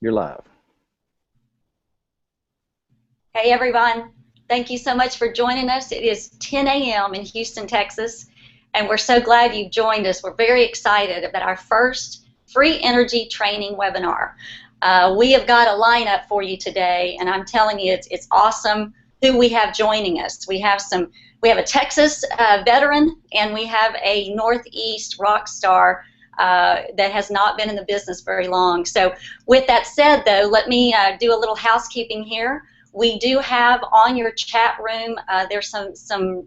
You're live. Hey everyone, thank you so much for joining us. It is 10 a.m. in Houston, Texas, and we're so glad you've joined us. We're very excited about our first free energy training webinar. We have got a lineup for you today, and I'm telling you, it's awesome who we have joining us. We have a Texas veteran, and we have a Northeast rock star that has not been in the business very long. So with that said, though, let me do a little housekeeping here. We do have on your chat room, there's some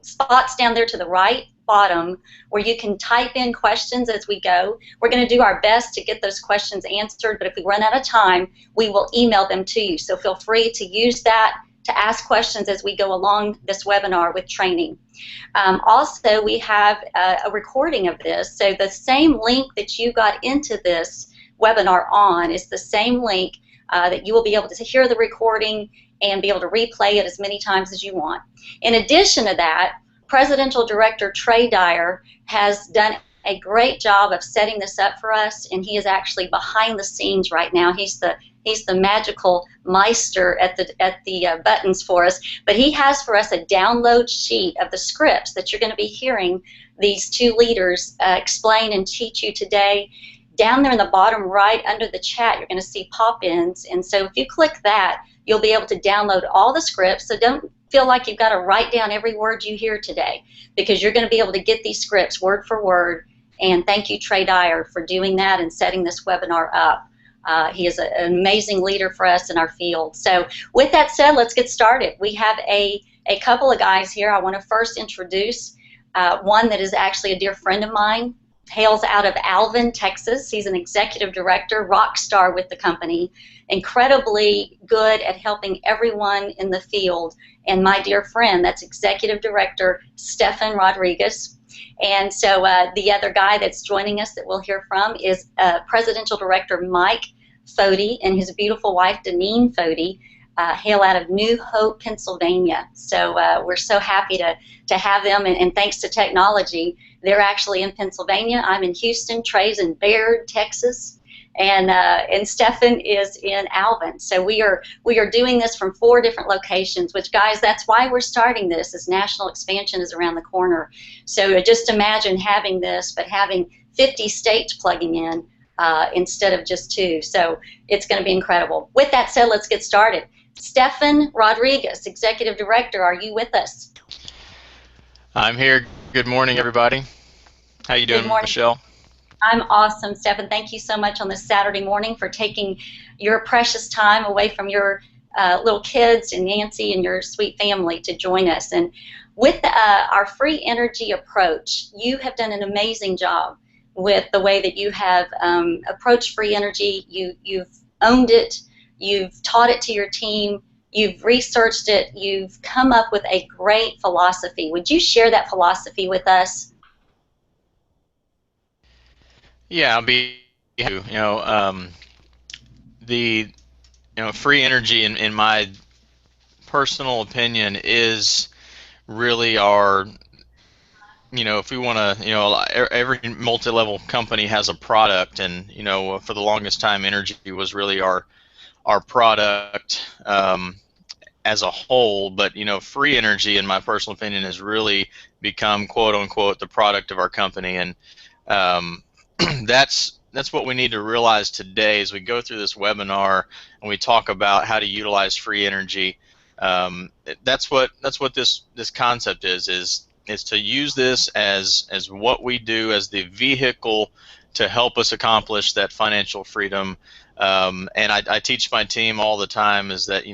spots down there to the right bottom where you can type in questions as we go. We're going to do our best to get those questions answered, but if we run out of time, we will email them to you. So feel free to use that to ask questions as we go along this webinar with training. Also, we have a recording of this. So the same link that you got into this webinar on is the same link that you will be able to hear the recording and be able to replay it as many times as you want. In addition to that, Presidential Director Trey Dyer has done a great job of setting this up for us, and he is actually behind the scenes right now. He's the magical meister at the buttons for us, but he has for us a download sheet of the scripts that you're going to be hearing these two leaders explain and teach you today. Down there in the bottom right under the chat, you're going to see pop-ins, and so if you click that, you'll be able to download all the scripts. So don't feel like you've got to write down every word you hear today, because you're going to be able to get these scripts word for word. And thank you, Trey Dyer, for doing that and setting this webinar up. He is an amazing leader for us in our field. So with that said, let's get started. We have a couple of guys here. I want to first introduce one that is actually a dear friend of mine, hails out of Alvin, Texas. He's an executive director, rock star with the company, incredibly good at helping everyone in the field. And my dear friend, that's executive director Stefan Rodriguez. And so the other guy that's joining us that we'll hear from is Presidential Director Mike Fody and his beautiful wife, Deneen Fody, hail out of New Hope, Pennsylvania. So we're so happy to have them, and thanks to technology, they're actually in Pennsylvania. I'm in Houston. Trey's in Baird, Texas, and Stefan is in Alvin. So we are doing this from 4 different locations. Which, guys, that's why we're starting this. As national expansion is around the corner. So just imagine having this, but having 50 states plugging in instead of just 2. So it's going to be incredible. With that said, let's get started. Stefan Rodriguez, Executive Director, are you with us? I'm here. Good morning, everybody. How you doing, Michelle? I'm awesome, Stefan. Thank you so much on this Saturday morning for taking your precious time away from your little kids and Nancy and your sweet family to join us. And with our free energy approach, you have done an amazing job with the way that you have approached free energy. You've owned it. You've taught it to your team. You've researched it. You've come up with a great philosophy. Would you share that philosophy with us? Yeah, I'll be. The free energy, in my personal opinion, is really our. If we want to, every multi-level company has a product, and for the longest time, energy was really our product as a whole. But free energy, in my personal opinion, has really become, quote unquote, the product of our company. And that's what we need to realize today as we go through this webinar and we talk about how to utilize free energy. That's what this concept is to use this as what we do, as the vehicle to help us accomplish that financial freedom. And I teach my team all the time is that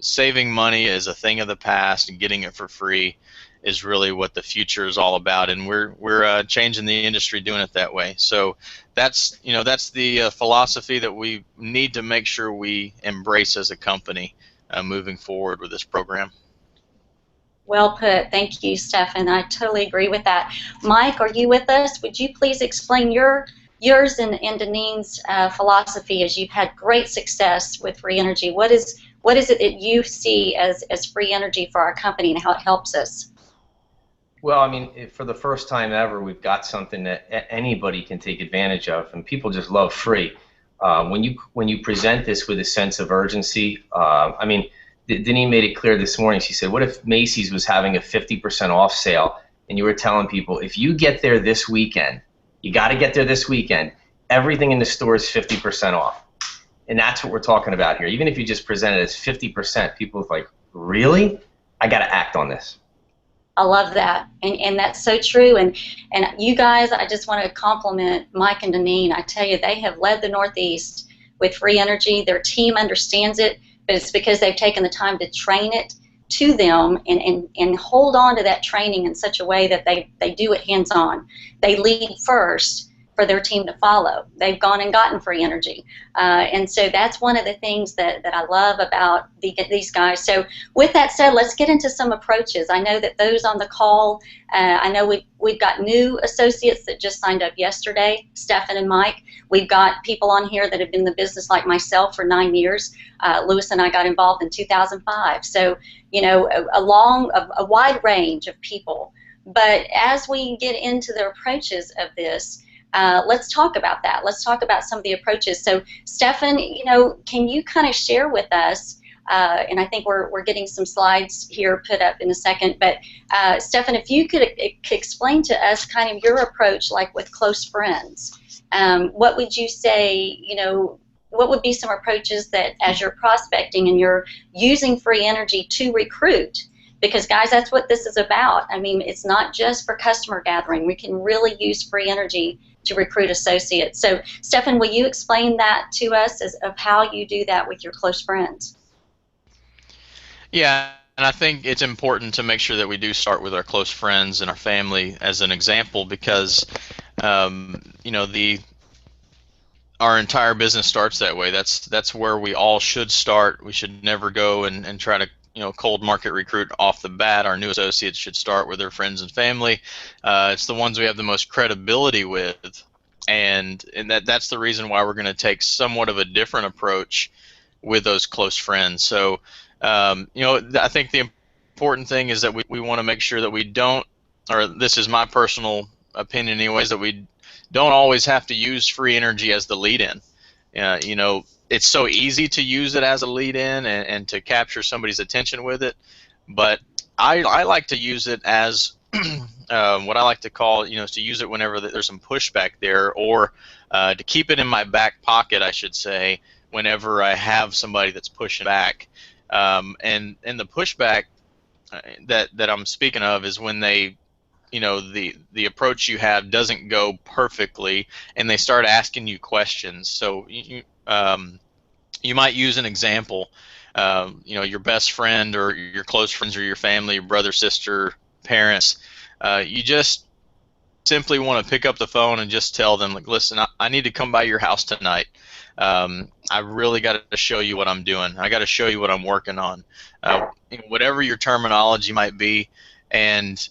saving money is a thing of the past, and getting it for free is really what the future is all about. And we're changing the industry doing it that way. So that's the philosophy that we need to make sure we embrace as a company moving forward with this program. Well put. Thank you, Stefan. I totally agree with that. Mike, are you with us? Would you please explain yours and Deneen's philosophy, as you've had great success with free energy? What is it that you see as free energy for our company and how it helps us? Well, I mean, for the first time ever, we've got something that anybody can take advantage of, and people just love free. when you present this with a sense of urgency, I mean, Denise made it clear this morning. She said, what if Macy's was having a 50% off sale and you were telling people, if you get there this weekend, you got to get there this weekend, everything in the store is 50% off. And that's what we're talking about here. Even if you just present it as 50%, people are like, really? I got to act on this. I love that, and that's so true. And you guys, I just want to compliment Mike and Deneen. I tell you, they have led the Northeast with free energy. Their team understands it, but it's because they've taken the time to train it to them and hold on to that training in such a way that they do it hands-on. They lead first for their team to follow. They've gone and gotten free energy. And so that's one of the things that I love about these guys. So with that said, let's get into some approaches. I know that those on the call, I know we've got new associates that just signed up yesterday, Stefan and Mike. We've got people on here that have been in the business like myself for 9 years. Louis and I got involved in 2005. So, you know, a wide range of people. But as we get into the approaches of this, let's talk about that. Let's talk about some of the approaches. So, Stefan, you know, can you kind of share with us, and I think we're getting some slides here put up in a second, but Stefan, if you could explain to us kind of your approach, like with close friends, what would you say, you know, what would be some approaches that as you're prospecting and you're using free energy to recruit? Because, guys, that's what this is about. I mean, it's not just for customer gathering. We can really use free energy to recruit associates. So, Stefan, will you explain that to us of how you do that with your close friends? Yeah, and I think it's important to make sure that we do start with our close friends and our family as an example, because you know, our entire business starts that way. That's where we all should start. We should never go and try to, you know, cold market recruit off the bat. Our new associates should start with their friends and family. It's the ones we have the most credibility with, and that's the reason why we're going to take somewhat of a different approach with those close friends. So, you know, I think the important thing is that we want to make sure that we don't, or this is my personal opinion anyways, that we don't always have to use free energy as the lead-in. You know, it's so easy to use it as a lead-in and to capture somebody's attention with it, but I like to use it as what I like to call, you know, to use it whenever there's some pushback there, or to keep it in my back pocket, I should say, whenever I have somebody that's pushing back. And the pushback that I'm speaking of is when they, you know, the approach you have doesn't go perfectly, and they start asking you questions. So you might use an example. You know, your best friend or your close friends or your family, your brother, sister, parents. You just simply want to pick up the phone and just tell them, like, listen, I need to come by your house tonight. I really got to show you what I'm doing. I got to show you what I'm working on. You know, whatever your terminology might be, and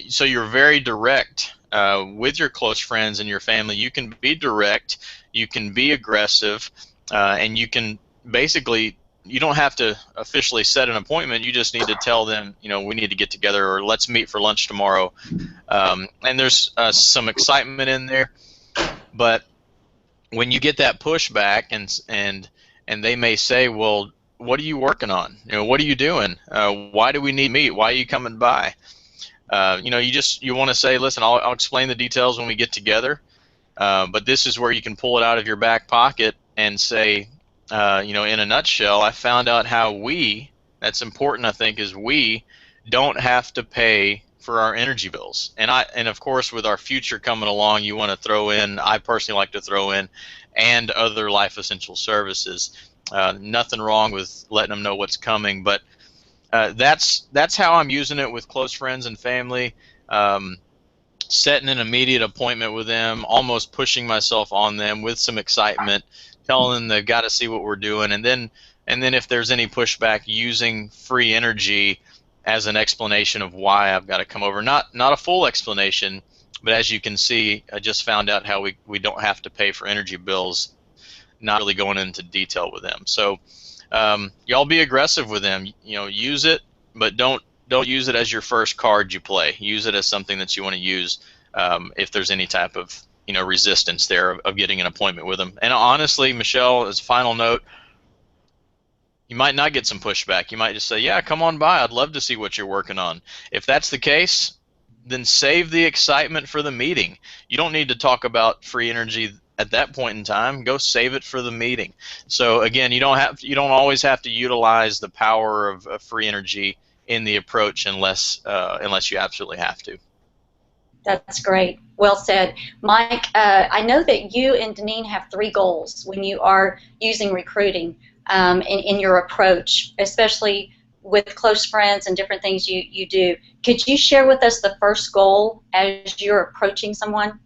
so you're very direct with your close friends and your family. You can be direct, you can be aggressive, and you can basically, you don't have to officially set an appointment. You just need to tell them, you know, we need to get together, or let's meet for lunch tomorrow. And there's some excitement in there, but when you get that pushback and they may say, well, what are you working on? You know, what are you doing? Why do we need to meet? Why are you coming by? You know, you want to say, listen, I'll explain the details when we get together, but this is where you can pull it out of your back pocket and say, you know, in a nutshell, I found out how that's important, I think, is we don't have to pay for our energy bills. And of course, with our future coming along, you want to throw in, I personally like to throw in, and other life essential services. Nothing wrong with letting them know what's coming, but that's how I'm using it with close friends and family. Setting an immediate appointment with them, almost pushing myself on them with some excitement, telling them they've got to see what we're doing, and then if there's any pushback, using free energy as an explanation of why I've got to come over. Not a full explanation, but as you can see, I just found out how we don't have to pay for energy bills. Not really going into detail with them. So y'all be aggressive with them. You know, use it, but don't use it as your first card you play. Use it as something that you want to use if there's any type of, resistance there of getting an appointment with them. And honestly, Michelle, as a final note, you might not get some pushback. You might just say, yeah, come on by. I'd love to see what you're working on. If that's the case, then save the excitement for the meeting. You don't need to talk about free energy at that point in time. Go save it for the meeting. So again, you don't always have to utilize the power of free energy in the approach unless you absolutely have to. That's great. Well said. Mike, I know that you and Deneen have 3 goals when you are using recruiting in your approach, especially with close friends and different things you do. Could you share with us the first goal as you're approaching someone?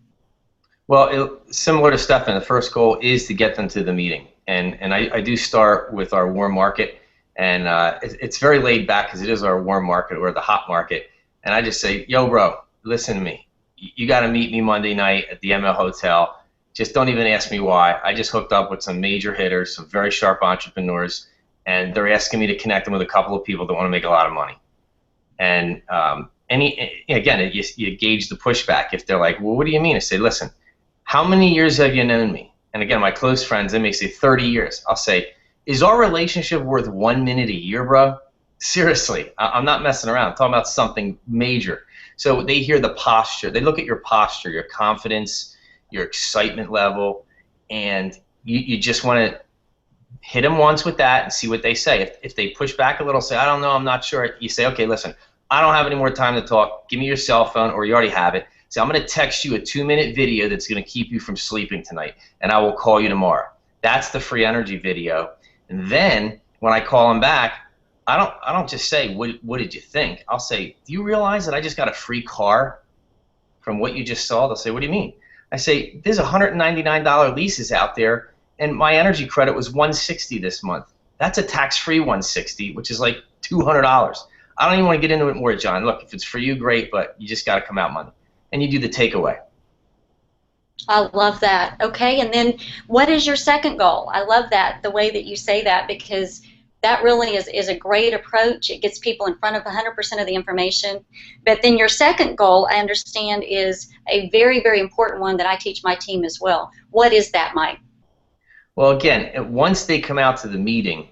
Well, similar to Stefan, the first goal is to get them to the meeting. And I do start with our warm market. And it's very laid back because it is our warm market or the hot market. And I just say, yo, bro, listen to me. You got to meet me Monday night at the ML Hotel. Just don't even ask me why. I just hooked up with some major hitters, some very sharp entrepreneurs, and they're asking me to connect them with a couple of people that want to make a lot of money. And again, you gauge the pushback. If they're like, well, what do you mean? I say, listen, how many years have you known me? And again, my close friends, they may say 30 years. I'll say, is our relationship worth 1 minute a year, bro? Seriously, I'm not messing around. I'm talking about something major. So they hear the posture. They look at your posture, your confidence, your excitement level, and you just want to hit them once with that and see what they say. If they push back a little, say, I don't know, I'm not sure, you say, okay, listen, I don't have any more time to talk. Give me your cell phone, or you already have it. Say, I'm going to text you a 2-minute video that's going to keep you from sleeping tonight, and I will call you tomorrow. That's the free energy video. And then when I call them back, I don't just say, what did you think? I'll say, do you realize that I just got a free car from what you just saw? They'll say, what do you mean? I say, there's $199 leases out there, and my energy credit was $160 this month. That's a tax-free $160, which is like $200. I don't even want to get into it more, John. Look, if it's for you, great, but you just got to come out Monday. And you do the takeaway. I love that. Okay, and then what is your second goal? I love that, the way that you say that, because that really is a great approach. It gets people in front of 100% of the information. But then your second goal, I understand, is a very, very important one that I teach my team as well. What is that, Mike? Well, again, once they come out to the meeting,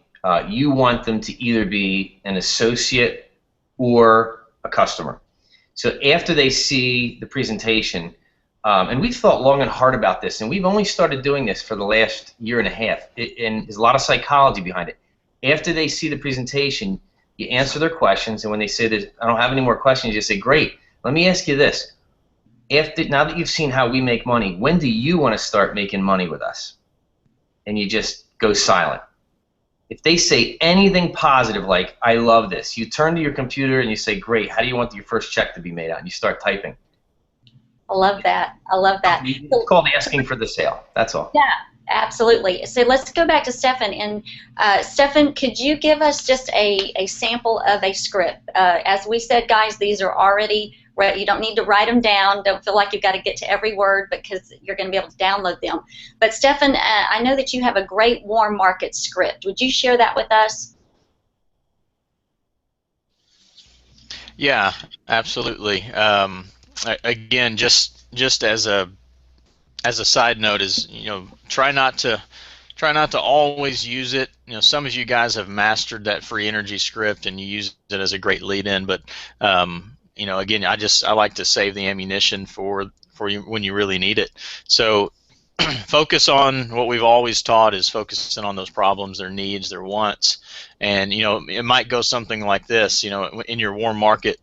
you want them to either be an associate or a customer. So after they see the presentation, and we've thought long and hard about this, and we've only started doing this for the last year and a half, and there's a lot of psychology behind it. After they see the presentation, you answer their questions, and when they say that I don't have any more questions, you say, great, let me ask you this. Now that you've seen how we make money, when do you want to start making money with us? And you just go silent. If they say anything positive like, I love this, you turn to your computer and you say, great, how do you want your first check to be made out? And you start typing. I love that. I love that. It's called asking for the sale. That's all. Yeah. Absolutely. So let's go back to Stefan. And Stefan, could you give us just a sample of a script? As we said, guys, these are already ready. You don't need to write them down. Don't feel like you've got to get to every word because you're going to be able to download them. But Stefan, I know that you have a great warm market script. Would you share that with us? Yeah, absolutely. Again, just as a side note, is try not to always use it. Some of you guys have mastered that free energy script and you use it as a great lead-in, but again, I like to save the ammunition for you when you really need it. So focus on what we've always taught, is focusing on those problems, their needs, their wants, and it might go something like this. In your warm market,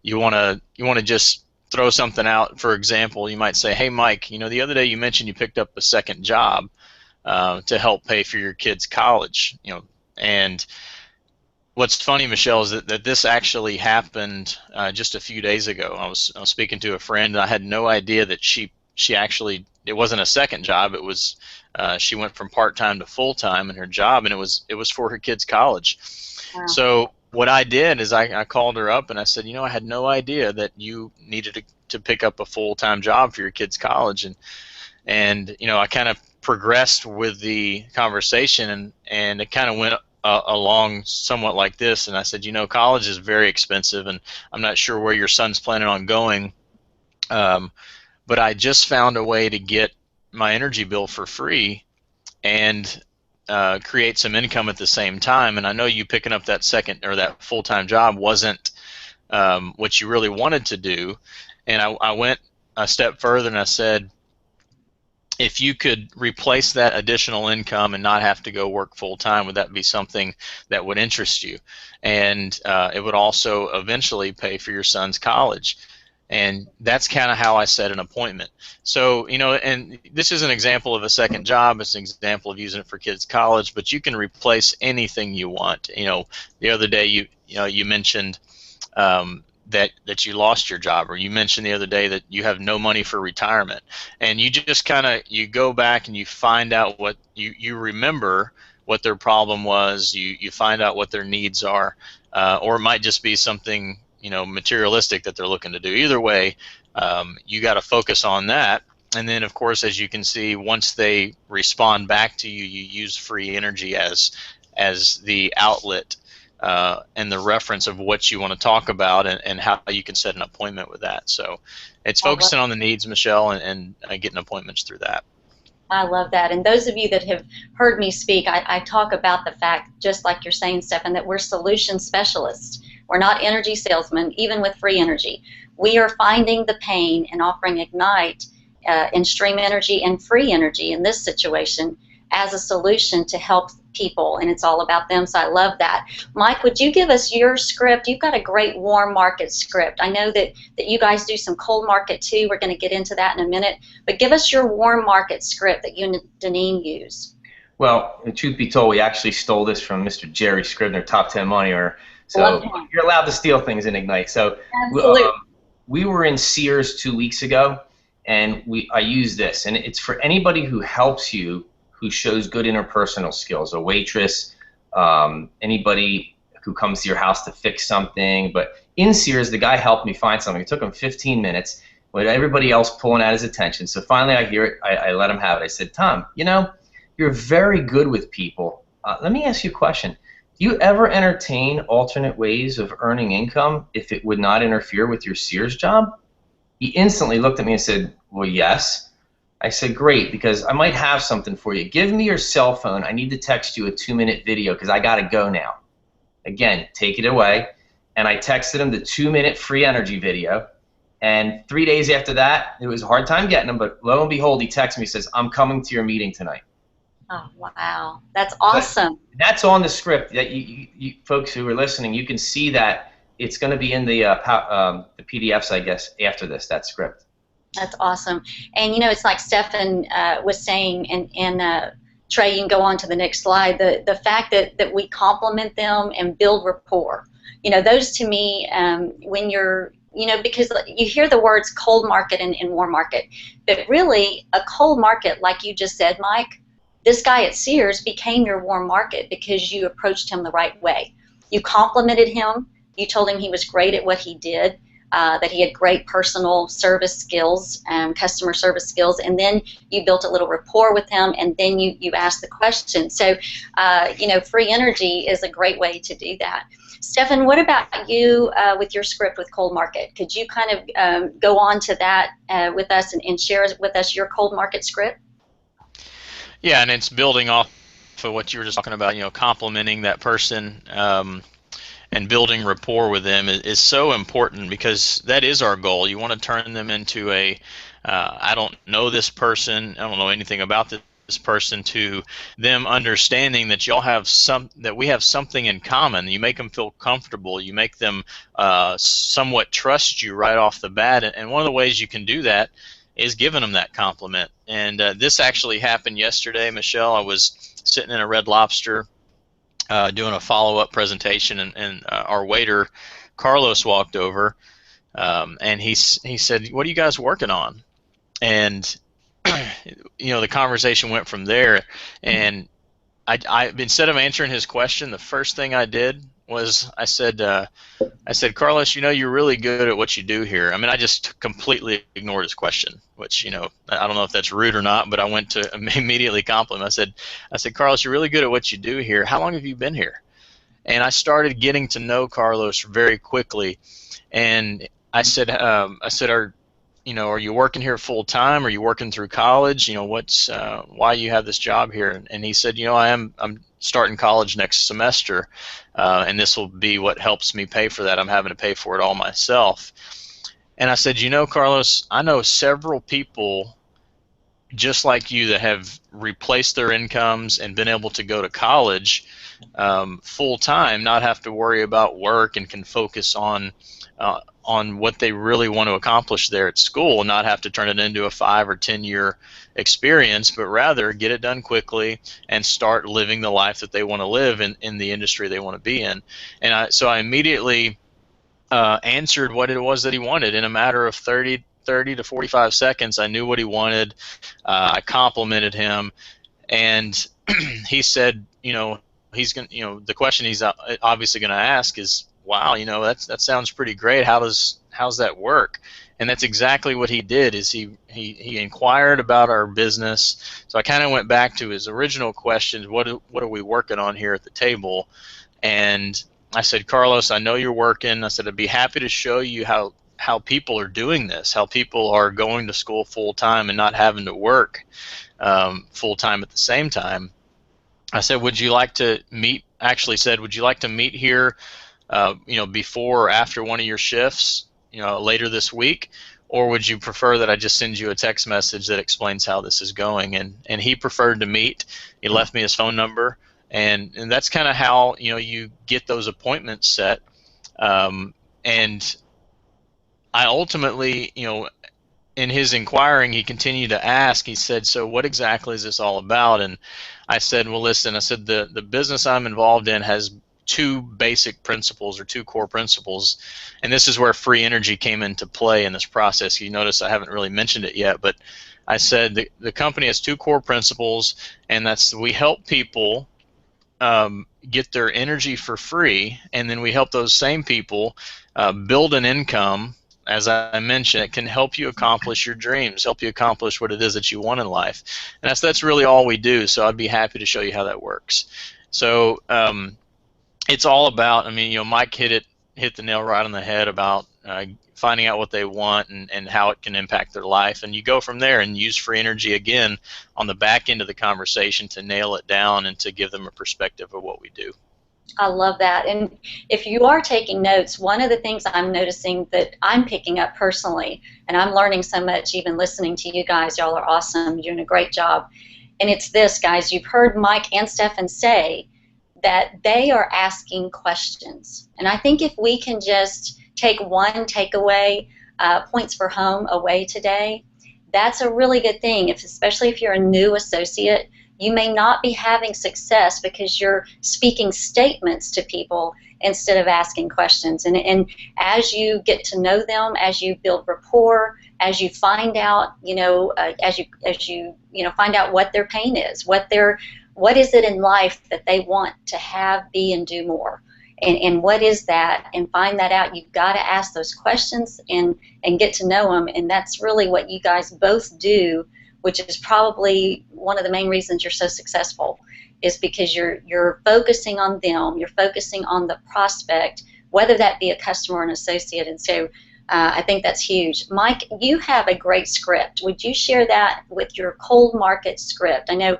you want to just throw something out. For example, you might say, hey Mike, the other day you mentioned you picked up a second job to help pay for your kids' college. And what's funny, Michelle, is that this actually happened just a few days ago. I was speaking to a friend, and I had no idea that she actually, it wasn't a second job. It was she went from part-time to full-time in her job, and it was for her kids' college. Wow. So what I did is I called her up and I said, I had no idea that you needed to pick up a full-time job for your kids' college, and I kind of progressed with the conversation, and it kind of went along somewhat like this. And I said, college is very expensive, and I'm not sure where your son's planning on going, But I just found a way to get my energy bill for free and create some income at the same time. And I know you picking up that second or that full-time job wasn't what you really wanted to do. And I went a step further and I said, if you could replace that additional income and not have to go work full-time, would that be something that would interest you? And it would also eventually pay for your son's college. And that's kind of how I set an appointment. So, you know, and this is an example of a second job. It's an example of using it for kids' college, but you can replace anything you want. You know, the other day you mentioned that you lost your job, or you mentioned the other day that you have no money for retirement, and you just kind of you go back and you find out what you remember what their problem was. You find out what their needs are, or it might just be something, you know, materialistic that they're looking to do. Either way, you got to focus on that. And then, of course, as you can see, once they respond back to you, you use free energy as the outlet and the reference of what you want to talk about, and how you can set an appointment with that. So it's focusing on the needs, Michelle, and getting appointments through that. I love that. And those of you that have heard me speak, I talk about the fact, just like you're saying, Stephan, that we're solution specialists. We're not energy salesmen, even with free energy. We are finding the pain and offering Ignite and Stream Energy and free energy in this situation as a solution to help people, and it's all about them, so I love that. Mike, would you give us your script? You've got a great warm market script. I know that you guys do some cold market too. We're going to get into that in a minute, but give us your warm market script that you and Deneen use. Well, truth be told, we actually stole this from Mr. Jerry Scribner, Top 10 Money Earner. So you're allowed to steal things in Ignite. So we were in Sears 2 weeks ago, and I use this, and it's for anybody who helps you, who shows good interpersonal skills, a waitress, anybody who comes to your house to fix something. But in Sears, the guy helped me find something. It took him 15 minutes with everybody else pulling at his attention. So finally I hear it. I let him have it. I said, Tom, you know, you're very good with people. Let me ask you a question. Do you ever entertain alternate ways of earning income if it would not interfere with your Sears job? He instantly looked at me and said, well, yes. I said, great, because I might have something for you. Give me your cell phone. I need to text you a 2-minute video because I got to go now. Again, take it away. And I texted him the 2-minute free energy video. And 3 days after that, it was a hard time getting him, but lo and behold, he texts me, says, I'm coming to your meeting tonight. Oh, wow. That's awesome. But that's on the script. That you folks who are listening, you can see that it's going to be in the PDFs, I guess, after this, that script. That's awesome. And, you know, it's like Stephan was saying, and Trey, you can go on to the next slide, the fact that we compliment them and build rapport. You know, those to me, when you're, you know, because you hear the words cold market and warm market, but really a cold market, like you just said, Mike, this guy at Sears became your warm market because you approached him the right way. You complimented him. You told him he was great at what he did, that he had great personal service skills, customer service skills, and then you built a little rapport with him, and then you asked the question. So, you know, free energy is a great way to do that. Stephan, what about you with your script with cold market? Could you kind of go on to that with us and share with us your cold market script? Yeah, and it's building off of what you were just talking about, you know, complimenting that person and building rapport with them is so important, because that is our goal. You want to turn them into a, I don't know this person, I don't know anything about this person, to them understanding that y'all have that we have something in common. You make them feel comfortable. You make them somewhat trust you right off the bat. And one of the ways you can do that is giving them that compliment. And this actually happened yesterday, Michelle. I was sitting in a Red Lobster doing a follow-up presentation, and our waiter, Carlos, walked over, and he said, what are you guys working on? And you know, the conversation went from there, and I instead of answering his question, the first thing I did was I said, Carlos, you know, you're really good at what you do here. I mean, I just completely ignored his question, which, you know, I don't know if that's rude or not, but I went to immediately compliment. I said, Carlos, you're really good at what you do here. How long have you been here? And I started getting to know Carlos very quickly, and I said, are you working here full time? Are you working through college? What's why you have this job here? And he said, I'm starting college next semester, and this will be what helps me pay for that. I'm having to pay for it all myself. And I said, Carlos, I know several people just like you that have replaced their incomes and been able to go to college full time, not have to worry about work, and can focus on what they really want to accomplish there at school, and not have to turn it into a 5 or 10 year experience, but rather get it done quickly and start living the life that they want to live in the industry they want to be in. And so I immediately answered what it was that he wanted in a matter of 30 to 45 seconds. I knew what he wanted. I complimented him, and he said, he's going to, the question he's obviously going to ask is, wow, that sounds pretty great. How's that work? And that's exactly what he did. Is he inquired about our business. So I kind of went back to his original questions. What are we working on here at the table? And I said, Carlos, I know you're working. I said, I'd be happy to show you how people are doing this, how people are going to school full time and not having to work full time at the same time. I said, would you like to meet? Actually said, would you like to meet here, before or after one of your shifts, later this week, or would you prefer that I just send you a text message that explains how this is going? And he preferred to meet. He left me his phone number, and that's kind of how you get those appointments set. And I ultimately, in his inquiring, he continued to ask. He said, so what exactly is this all about? And I said, well, listen, I said, the business I'm involved in has two basic principles, or two core principles, and this is where free energy came into play in this process. You notice I haven't really mentioned it yet, but I said the company has two core principles, and that's we help people get their energy for free, and then we help those same people build an income. As I mentioned, it can help you accomplish your dreams, help you accomplish what it is that you want in life. And that's really all we do, so I'd be happy to show you how that works. So it's all about, Mike hit the nail right on the head about finding out what they want and how it can impact their life. And you go from there and use free energy again on the back end of the conversation to nail it down and to give them a perspective of what we do. I love that. And if you are taking notes, one of the things I'm noticing that I'm picking up personally, and I'm learning so much even listening to you guys, y'all are awesome, you're doing a great job, and it's this, guys, you've heard Mike and Stefan say that they are asking questions. And I think if we can just take one takeaway, points for home away today, that's a really good thing, especially if you're a new associate. You may not be having success because you're speaking statements to people instead of asking questions. And as you get to know them, as you build rapport, as you find out, as you find out what their pain is, what is it in life that they want to have, be, and do more, and what is that, and find that out. You've got to ask those questions and get to know them, and that's really what you guys both do, which is probably one of the main reasons you're so successful, is because you're focusing on them, you're focusing on the prospect, whether that be a customer or an associate. And so I think that's huge. Mike, you have a great script. Would you share that with your cold market script? I know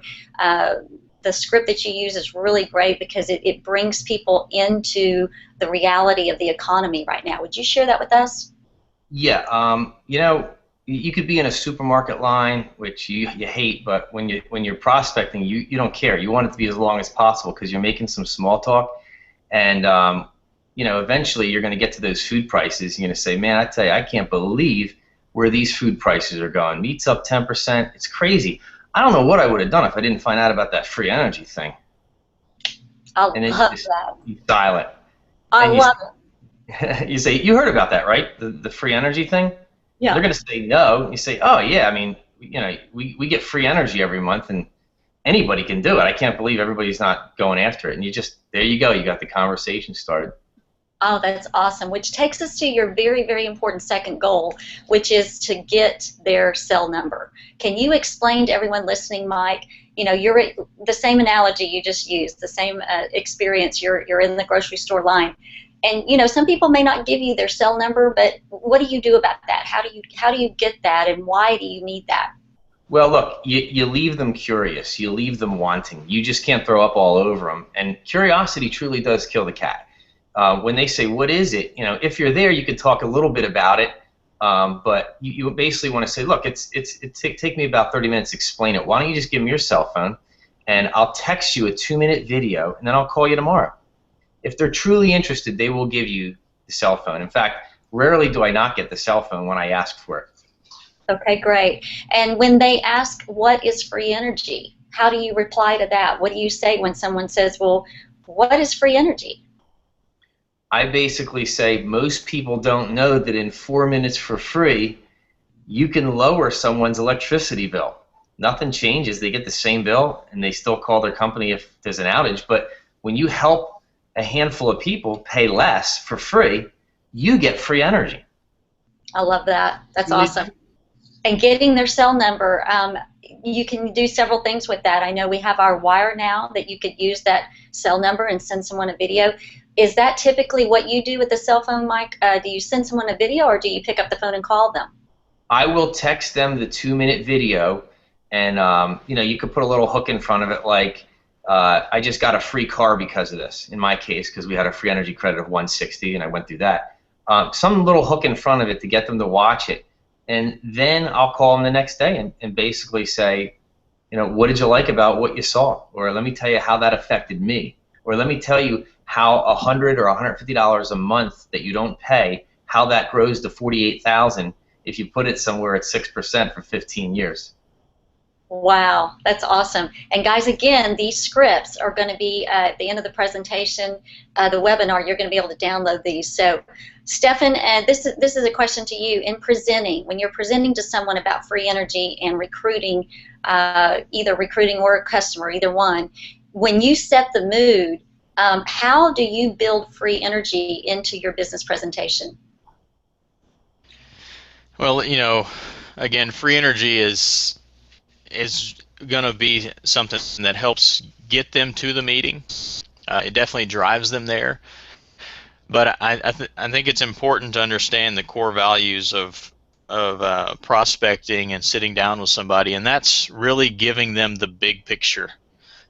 the script that you use is really great because it brings people into the reality of the economy right now. Would you share that with us? Yeah, you could be in a supermarket line, which you hate, but when you're prospecting, you don't care. You want it to be as long as possible because you're making some small talk, and eventually you're going to get to those food prices. You're going to say, man, I tell you, I can't believe where these food prices are going. Meat's up 10%. It's crazy. I don't know what I would have done if I didn't find out about that free energy thing. I love that. You're silent. I love it. You say, you heard about that, right? The free energy thing? Yeah. They're going to say no. You say, oh, yeah, we get free energy every month, and anybody can do it. I can't believe everybody's not going after it. And there you go. You got the conversation started. Oh, that's awesome, which takes us to your very, very important second goal, which is to get their cell number. Can you explain to everyone listening, Mike, you're the same analogy you just used, the same experience. You're in the grocery store line. And you know, some people may not give you their cell number, but what do you do about that? How do you get that, and why do you need that? Well, look, you leave them curious. You leave them wanting. You just can't throw up all over them. And curiosity truly does kill the cat. When they say, what is it? You know, if you're there, you could talk a little bit about it. But you basically want to say, look, take me about 30 minutes to explain it. Why don't you just give them your cell phone, and I'll text you a 2-minute video, and then I'll call you tomorrow. If they're truly interested, they will give you the cell phone. In fact, rarely do I not get the cell phone when I ask for it. Okay, great. And when they ask, what is free energy? How do you reply to that? What do you say when someone says, well, what is free energy? I basically say most people don't know that in 4 minutes for free, you can lower someone's electricity bill. Nothing changes. They get the same bill, and they still call their company if there's an outage. But when you help a handful of people pay less for free, you get free energy. I love that. That's awesome. And getting their cell number, you can do several things with that. I know we have our wire now that you could use that cell number and send someone a video. Is that typically what you do with the cell phone, Mike? Do you send someone a video, or do you pick up the phone and call them? I will text them the 2-minute video, and you know, you could put a little hook in front of it, like I just got a free car because of this. In my case, because we had a free energy credit of $160, and I went through that. Some little hook in front of it to get them to watch it. And then I'll call them the next day and basically say, you know, what did you like about what you saw? Or let me tell you how that affected me. Or let me tell you how $100 or $150 a month that you don't pay, how that grows to $48,000 if you put it somewhere at 6% for 15 years. Wow, that's awesome. And guys, again, these scripts are going to be at the end of the presentation, the webinar. You're going to be able to download these. So, Stefan, this is a question to you. In presenting, when you're presenting to someone about free energy and recruiting, either recruiting or a customer, either one, when you set the mood, how do you build free energy into your business presentation? Well, you know, again, free energy is going to be something that helps get them to the meeting. It definitely drives them there. But I think it's important to understand the core values of prospecting and sitting down with somebody, and that's really giving them the big picture.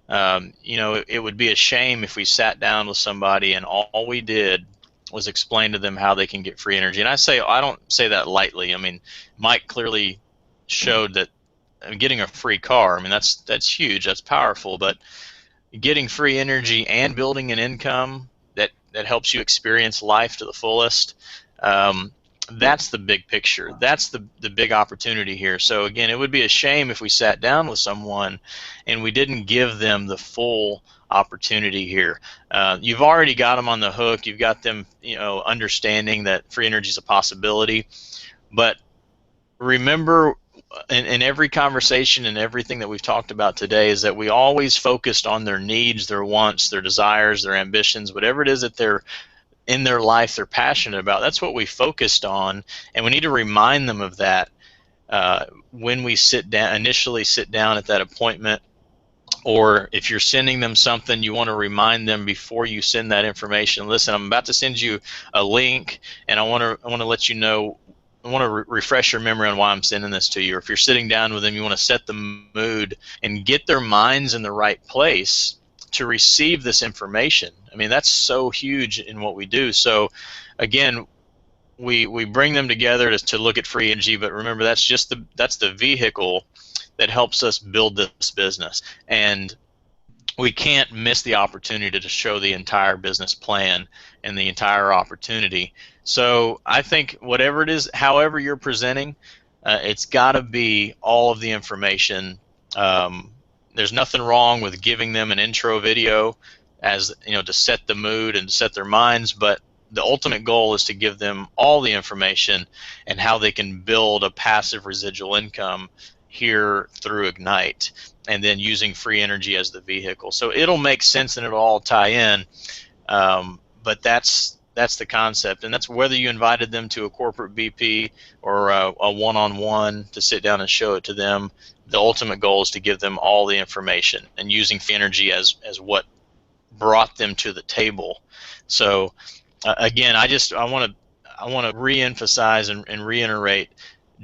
You know, it would be a shame if we sat down with somebody and all we did was explain to them how they can get free energy. And I don't say that lightly. I mean, Mike clearly showed that getting a free car, I mean, that's huge, that's powerful, but getting free energy and building an income that helps you experience life to the fullest, that's the big picture. That's the big opportunity here. So again, it would be a shame if we sat down with someone and we didn't give them the full opportunity here. You've already got them on the hook. You've got them, you know, understanding that free energy is a possibility. But remember, in every conversation and everything that we've talked about today, is that we always focused on their needs, their wants, their desires, their ambitions, whatever it is that they're in their life they're passionate about. That's what we focused on, and we need to remind them of that when we initially sit down at that appointment. Or if you're sending them something, you want to remind them before you send that information. Listen, I'm about to send you a link, and I want to let you know. I want to refresh your memory on why I'm sending this to you. Or if you're sitting down with them, you want to set the mood and get their minds in the right place to receive this information. I mean, that's so huge in what we do. So again, we bring them together to look at free energy, but remember, that's the vehicle that helps us build this business. And we can't miss the opportunity to show the entire business plan and the entire opportunity. So I think whatever it is, however you're presenting, it's got to be all of the information. There's nothing wrong with giving them an intro video, as you know, to set the mood and set their minds, but the ultimate goal is to give them all the information and how they can build a passive residual income here through Ignite, and then using free energy as the vehicle. So it'll make sense and it'll all tie in, but that's the concept, and that's whether you invited them to a corporate BP or a one-on-one to sit down and show it to them. The ultimate goal is to give them all the information, and using free energy as what brought them to the table. So again, I want to reemphasize and reiterate.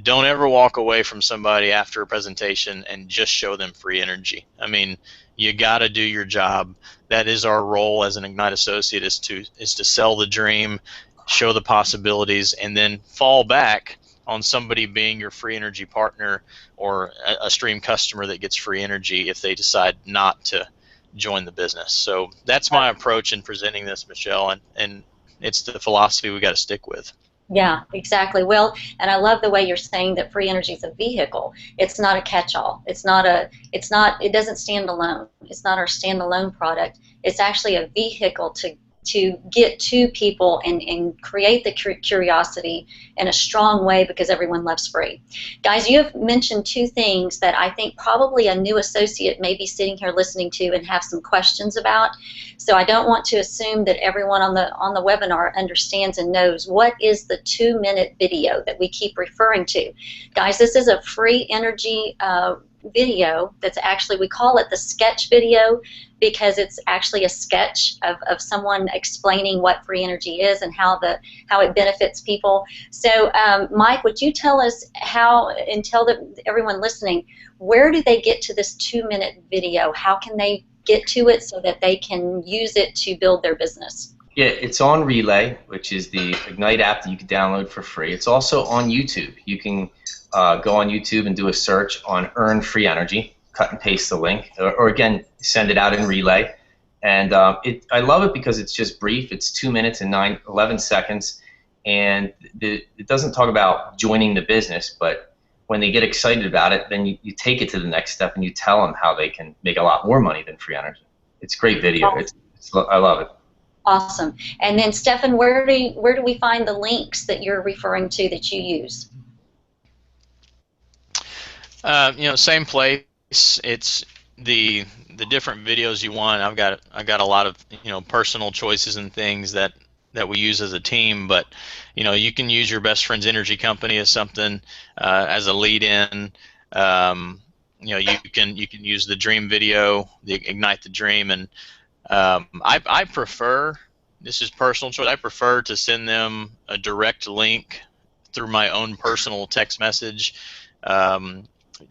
Don't ever walk away from somebody after a presentation and just show them free energy. I mean, you got to do your job. That is our role as an Ignite associate, is to sell the dream, show the possibilities, and then fall back on somebody being your free energy partner or a stream customer that gets free energy if they decide not to join the business. So that's my approach in presenting this, Michelle, and it's the philosophy we got to stick with. Yeah, exactly. Well, and I love the way you're saying that free energy is a vehicle. It's not a catch-all. It doesn't stand alone. It's not our standalone product. It's actually a vehicle to get to people and create the curiosity in a strong way, because everyone loves free. Guys, you have mentioned two things that I think probably a new associate may be sitting here listening to and have some questions about. So I don't want to assume that everyone on the webinar understands and knows what is the 2-minute video that we keep referring to. Guys, this is a free energy video that's actually, we call it the sketch video, because it's actually a sketch of someone explaining what free energy is and how it benefits people. So Mike, would you tell us how, and tell everyone listening, where do they get to this 2-minute video? How can they get to it so that they can use it to build their business? Yeah, it's on Relay, which is the Ignite app that you can download for free. It's also on YouTube. You can go on YouTube and do a search on Earn Free Energy, cut and paste the link, or again, send it out in Relay. And I love it because it's just brief. It's 2 minutes and 11 seconds, and it doesn't talk about joining the business, but when they get excited about it, then you take it to the next step and you tell them how they can make a lot more money than free energy. It's a great video. I love it. Awesome. And then, Stefan, where do we find the links that you're referring to that you use? Same place. It's the different videos you want. I've got a lot of personal choices and things that we use as a team, but you can use your best friend's energy company as something as a lead-in. You can use the dream video, the Ignite the Dream, and I prefer, this is personal choice, I prefer to send them a direct link through my own personal text message,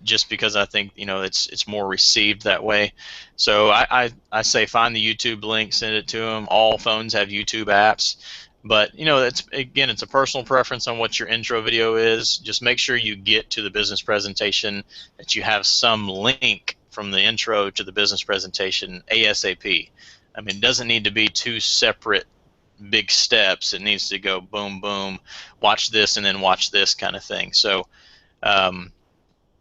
just because I think it's more received that way. So I say find the YouTube link, send it to them. All phones have YouTube apps, but it's a personal preference on what your intro video is. Just make sure you get to the business presentation, that you have some link from the intro to the business presentation ASAP. I mean, it doesn't need to be two separate big steps. It needs to go boom, boom, watch this and then watch this kind of thing. So,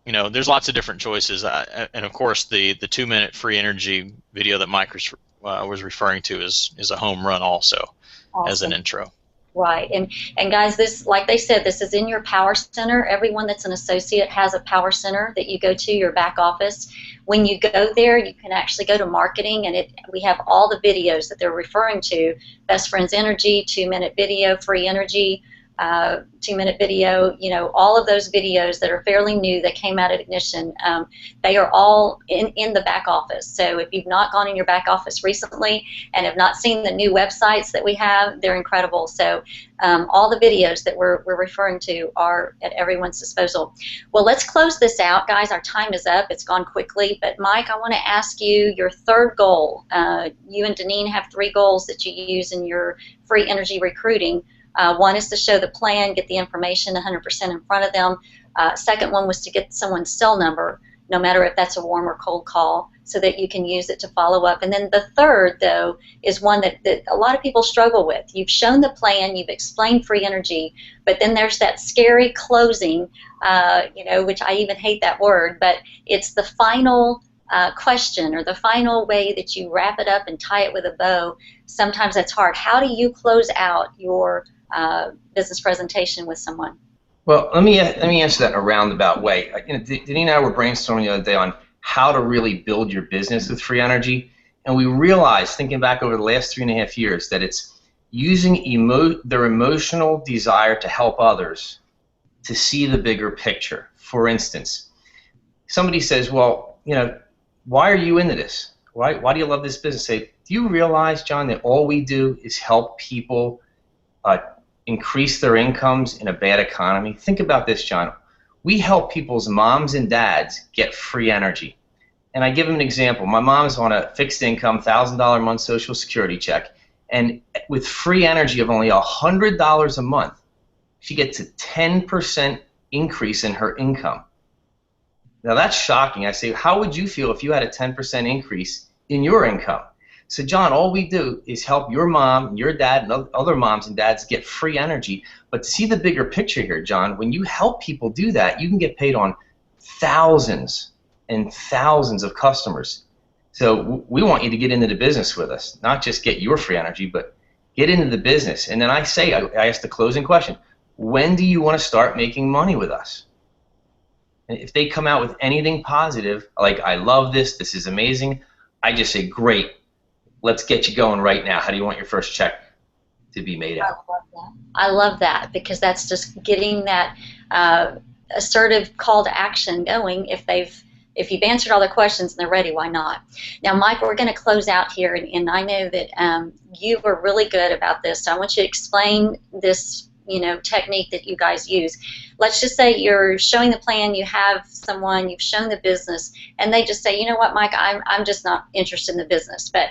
there's lots of different choices. And of course, the 2-minute free energy video that Mike was referring to is a home run also. Awesome. As an intro. Right, and guys, this, like they said, this is in your Power Center. Everyone that's an associate has a Power Center that you go to, your back office. When you go there, you can actually go to marketing, and we have all the videos that they're referring to: Best Friends Energy, 2-minute video, free energy, 2-minute video. All of those videos that are fairly new that came out at Ignition, they are all in the back office. So if you've not gone in your back office recently and have not seen the new websites that we have, they're incredible. So all the videos that we're referring to are at everyone's disposal. Well, let's close this out, guys. Our time is up. It's gone quickly. But Mike, I want to ask you your third goal. You and Deneen have 3 goals that you use in your free energy recruiting. One is to show the plan, get the information 100% in front of them. Second one was to get someone's cell number, no matter if that's a warm or cold call, so that you can use it to follow up. And then the third, though, is one that a lot of people struggle with. You've shown the plan, you've explained free energy, but then there's that scary closing, which I even hate that word, but it's the final question, or the final way that you wrap it up and tie it with a bow. Sometimes that's hard. How do you close out your business presentation with someone? Well, let me answer that in a roundabout way. Deneen and I were brainstorming the other day on how to really build your business with free energy, and we realized, thinking back over the last 3.5 years, that it's using their emotional desire to help others to see the bigger picture. For instance, somebody says, well, why are you into this? Why do you love this business? Say, do you realize, John, that all we do is help people increase their incomes in a bad economy. Think about this, John. We help people's moms and dads get free energy. And I give them an example. My mom's on a fixed income, $1,000 a month Social Security check, and with free energy of only $100 a month, she gets a 10% increase in her income. Now that's shocking. I say, how would you feel if you had a 10% increase in your income? So John, all we do is help your mom, your dad, and other moms and dads get free energy. But see the bigger picture here, John. When you help people do that, you can get paid on thousands and thousands of customers. So we want you to get into the business with us, not just get your free energy, but get into the business. And then I ask the closing question, when do you want to start making money with us? And if they come out with anything positive, like I love this, this is amazing, I just say, great, let's get you going right now. How do you want your first check to be made out? I love that because that's just getting that assertive call to action going. If you've answered all the questions and they're ready, why not? Now, Mike, we're going to close out here, and I know that you were really good about this. So I want you to explain this, technique that you guys use. Let's just say you're showing the plan, you have someone, you've shown the business, and they just say, you know what, Mike, I'm just not interested in the business. But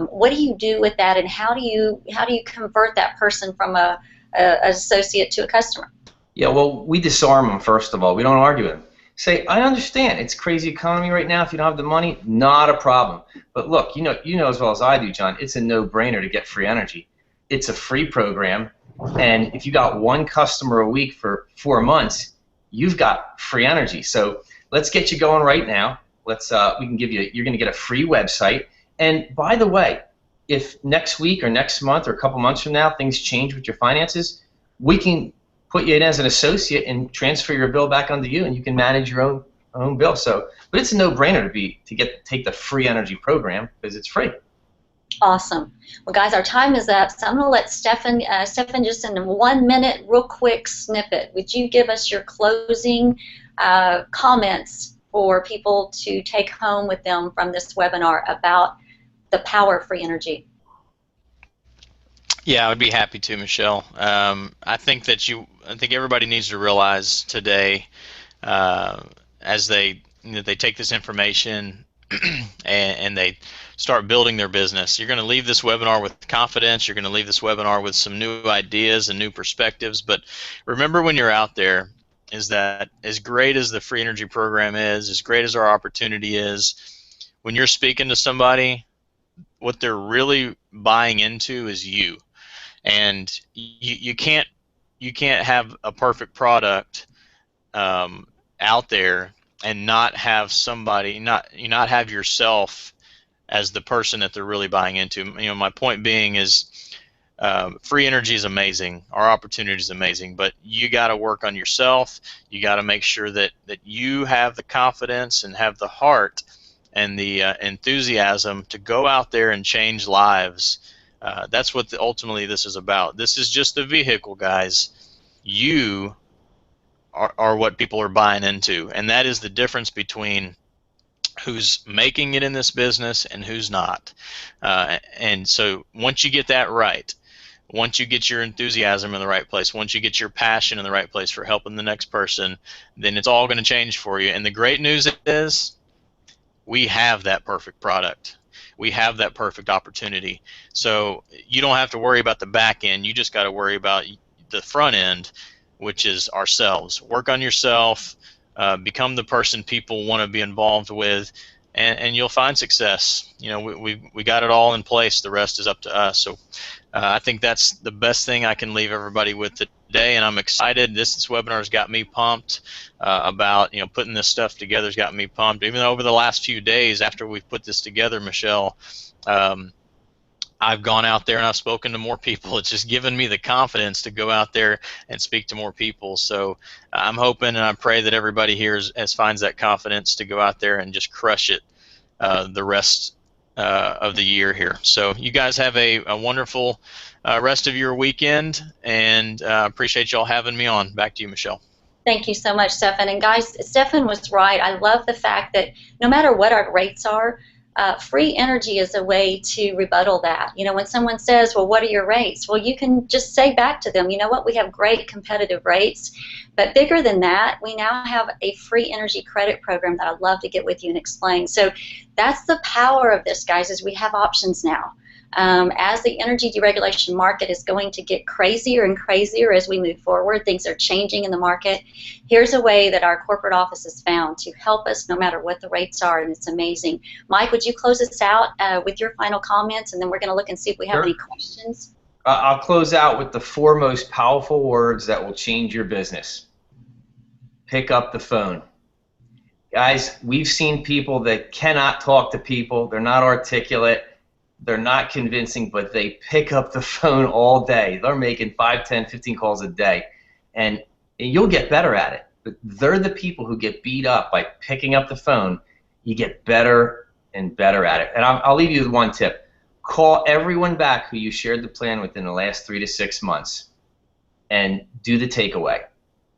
what do you do with that, and how do you convert that person from an associate to a customer? Yeah, well, we disarm them first of all. We don't argue with them. Say, I understand it's a crazy economy right now. If you don't have the money, not a problem. But look, you know as well as I do, John, it's a no-brainer to get free energy. It's a free program, and if you got one customer a week for 4 months, you've got free energy. So let's get you going right now. We can give you. You're going to get a free website. And by the way, if next week or next month or a couple months from now things change with your finances, we can put you in as an associate and transfer your bill back onto you, and you can manage your own bill. So, but it's a no-brainer to take the free energy program because it's free. Awesome. Well, guys, our time is up, so I'm going to let Stefan, just in a 1 minute, real quick snippet. Would you give us your closing comments for people to take home with them from this webinar about the power of free energy? Yeah, I would be happy to, Michelle. I think everybody needs to realize today, as they take this information and they start building their business, you're going to leave this webinar with confidence. You're going to leave this webinar with some new ideas and new perspectives. But remember, when you're out there, is that as great as the free energy program is, as great as our opportunity is, when you're speaking to somebody, what they're really buying into is you. And you can't have a perfect product out there and not have somebody, not have yourself as the person that they're really buying into. My point being is free energy is amazing, our opportunity is amazing, but you got to work on yourself. You got to make sure that you have the confidence and have the heart and the enthusiasm to go out there and change lives. That's what ultimately this is about. This is just the vehicle, guys. You are what people are buying into, and that is the difference between who's making it in this business and who's not. And so once you get that right, once you get your enthusiasm in the right place, once you get your passion in the right place for helping the next person, then it's all going to change for you. And the great news is we have that perfect product. We have that perfect opportunity. So you don't have to worry about the back end. You just got to worry about the front end, which is ourselves. Work on yourself, become the person people want to be involved with, and you'll find success. We got it all in place. The rest is up to us. So I think that's the best thing I can leave everybody with today, and I'm excited. This webinar's got me pumped about putting this stuff together's got me pumped. Even though over the last few days after we've put this together, Michelle, I've gone out there and I've spoken to more people. It's just given me the confidence to go out there and speak to more people. So I'm hoping and I pray that everybody here finds that confidence to go out there and just crush it the rest of the year here. So you guys have a wonderful rest of your weekend, and appreciate y'all having me on. Back to you, Michelle. Thank you so much, Stefan. And guys, Stefan was right. I love the fact that no matter what our rates are, free energy is a way to rebuttal that. You know, when someone says, well, what are your rates? Well, you can just say back to them, you know what, we have great competitive rates. But bigger than that, we now have a free energy credit program that I'd love to get with you and explain. So that's the power of this, guys, is we have options now. As the energy deregulation market is going to get crazier and crazier as we move forward, things are changing in the market. Here's a way that our corporate office has found to help us no matter what the rates are, and it's amazing. Mike, would you close us out with your final comments, and then we're going to look and see if we have any questions. I'll close out with the 4 most powerful words that will change your business. Pick up the phone. Guys, we've seen people that cannot talk to people. They're not articulate. They're not convincing, but they pick up the phone all day. They're making 5, 10, 15 calls a day. And you'll get better at it. But they're the people who get beat up by picking up the phone. You get better and better at it. And I'll leave you with one tip. Call everyone back who you shared the plan with in the last 3 to 6 months and do the takeaway.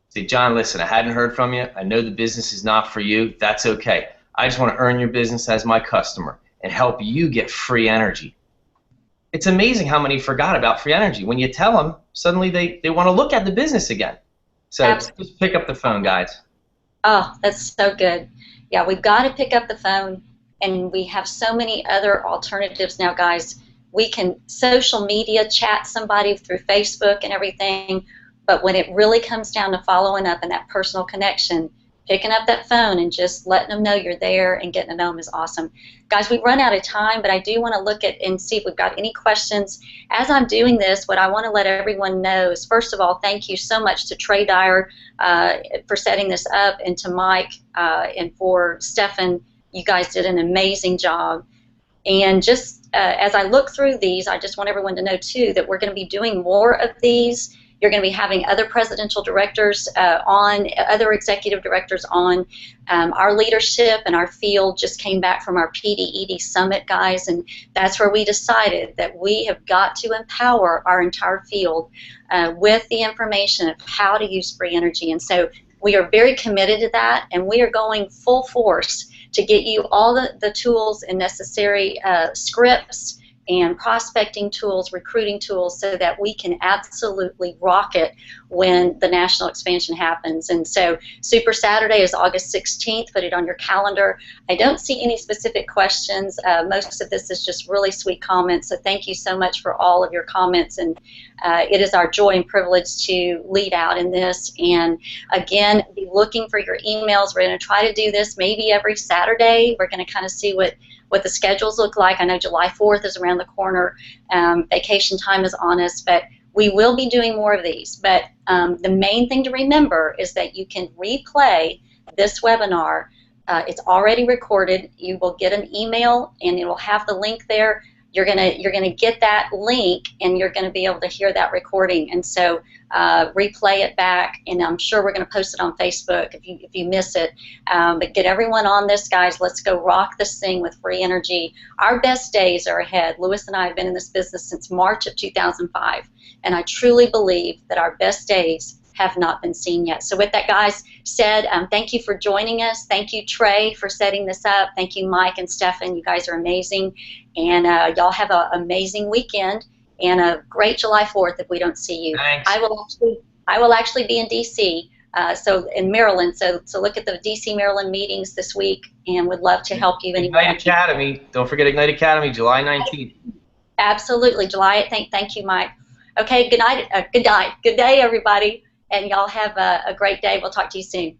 Say, John, listen, I hadn't heard from you. I know the business is not for you. That's okay. I just want to earn your business as my customer and help you get free energy. It's amazing how many forgot about free energy. When you tell them, suddenly they want to look at the business again. So Absolutely. Just pick up the phone, guys. Oh, that's so good. Yeah, we've got to pick up the phone, and we have so many other alternatives now, guys. We can social media chat somebody through Facebook and everything, but when it really comes down to following up and that personal connection, picking up that phone and just letting them know you're there and getting to know them is awesome. Guys, we've run out of time, but I do want to look at and see if we've got any questions. As I'm doing this, what I want to let everyone know is, first of all, thank you so much to Trey Dyer for setting this up, and to Mike and for Stefan. You guys did an amazing job. And just as I look through these, I just want everyone to know, too, that we're going to be doing more of these. You're going to be having other presidential directors on, other executive directors on. Our leadership and our field just came back from our PDED Summit, guys, and that's where we decided that we have got to empower our entire field with the information of how to use free energy. And so we are very committed to that, and we are going full force to get you all the tools and necessary scripts and prospecting tools, recruiting tools, so that we can absolutely rock it when the national expansion happens. And so Super Saturday is August 16th. Put it on your calendar. I don't see any specific questions. Most of this is just really sweet comments. So thank you so much for all of your comments. And it is our joy and privilege to lead out in this. And again, be looking for your emails. We're going to try to do this maybe every Saturday. We're going to kind of see what the schedules look like. I know July 4th is around the corner. Vacation time is on us, but we will be doing more of these. But the main thing to remember is that you can replay this webinar. It's already recorded. You will get an email, and it will have the link there. You're gonna get that link, and you're gonna be able to hear that recording. And so replay it back, and I'm sure we're gonna post it on Facebook if you miss it. But get everyone on this, guys. Let's go rock this thing with free energy. Our best days are ahead. Lewis and I have been in this business since March of 2005, and I truly believe that our best days have not been seen yet. So with that, guys, said, thank you for joining us. Thank you, Trey, for setting this up. Thank you, Mike and Stefan. You guys are amazing. And y'all have an amazing weekend and a great July 4th if we don't see you. Thanks. I will actually be in D.C., so in Maryland. So look at the D.C. Maryland meetings this week, and would love to help you. Ignite Academy. Don't forget Ignite Academy, July 19th. Absolutely, July 8th. Thank you, Mike. Okay, good night. Good day, everybody. And y'all have a great day. We'll talk to you soon.